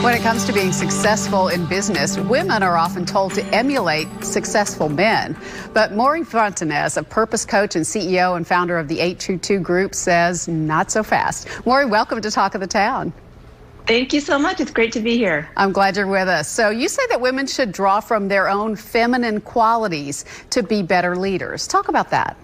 When it comes to being successful in business, women are often told to emulate successful men. But Maury Fontanez, a purpose coach and CEO and founder of the 822 Group, says not so fast. Maury, welcome to Talk of the Town. Thank you so much. It's great to be here. I'm glad you're with us. So you say that women should draw from their own feminine qualities to be better leaders. Talk about that.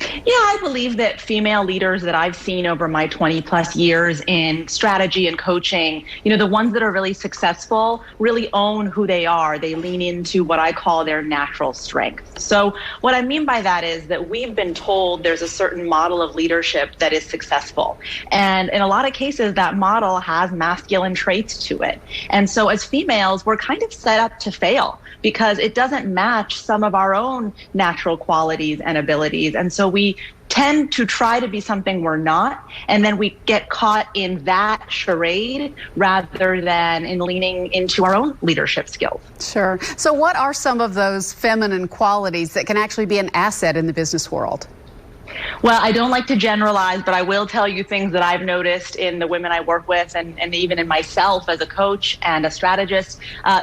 Yeah, I believe that female leaders that I've seen over my 20 plus years in strategy and coaching, the ones that are really successful really own who they are. They lean into what I call their natural strength. So what I mean by that is that we've been told there's a certain model of leadership that is successful. And in a lot of cases, that model has masculine traits to it. And so as females, we're kind of set up to fail because it doesn't match some of our own natural qualities and abilities. And so we tend to try to be something we're not, and then we get caught in that charade rather than in leaning into our own leadership skills. Sure. So what are some of those feminine qualities that can actually be an asset in the business world? Well, I don't like to generalize, but I will tell you things that I've noticed in the women I work with and even in myself as a coach and a strategist.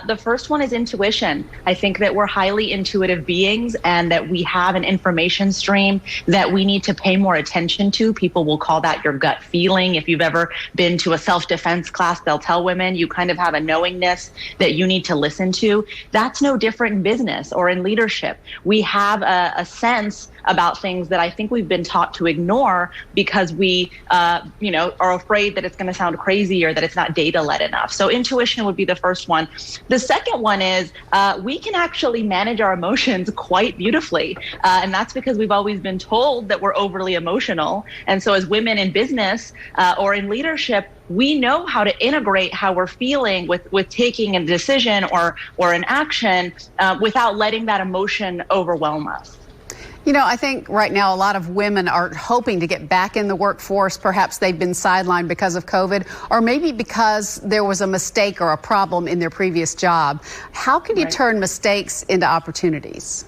The first one is intuition. I think that we're highly intuitive beings and that we have an information stream that we need to pay more attention to. People will call that your gut feeling. If you've ever been to a self-defense class, they'll tell women you kind of have a knowingness that you need to listen to. That's no different in business or in leadership. We have a sense about things that I think we've been taught to ignore because we, are afraid that it's going to sound crazy or that it's not data-led enough. So intuition would be the first one. The second one is we can actually manage our emotions quite beautifully. And that's because we've always been told that we're overly emotional. And so as women in business or in leadership, we know how to integrate how we're feeling with taking a decision or an action without letting that emotion overwhelm us. I think right now a lot of women are hoping to get back in the workforce. Perhaps they've been sidelined because of COVID, or maybe because there was a mistake or a problem in their previous job. How can you turn mistakes into opportunities?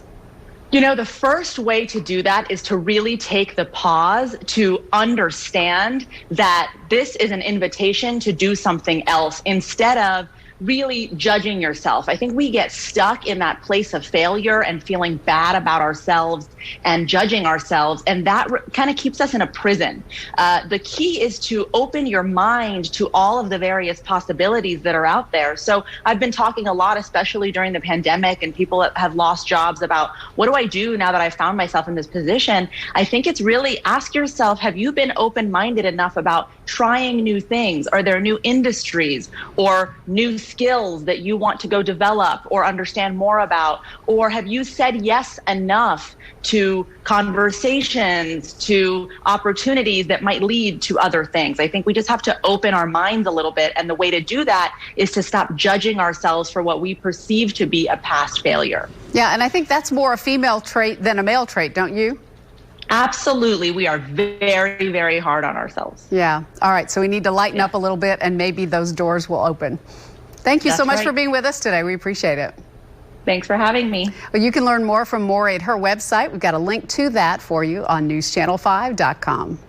The first way to do that is to really take the pause to understand that this is an invitation to do something else instead of really judging yourself. I think we get stuck in that place of failure and feeling bad about ourselves and judging ourselves, and that kind of keeps us in a prison. The key is to open your mind to all of the various possibilities that are out there. So I've been talking a lot, especially during the pandemic, and people have lost jobs about what do I do now that I've found myself in this position? I think it's really ask yourself, have you been open-minded enough about trying new things? Are there new industries or new skills that you want to go develop or understand more about? Or have you said yes enough to conversations, to opportunities that might lead to other things? I think we just have to open our minds a little bit. And the way to do that is to stop judging ourselves for what we perceive to be a past failure. Yeah, and I think that's more a female trait than a male trait, don't you? Absolutely. We are very, very hard on ourselves. Yeah. All right. So we need to lighten up a little bit, and maybe those doors will open. Thank you so much for being with us today. We appreciate it. Thanks for having me. Well, you can learn more from Maury at her website. We've got a link to that for you on newschannel5.com.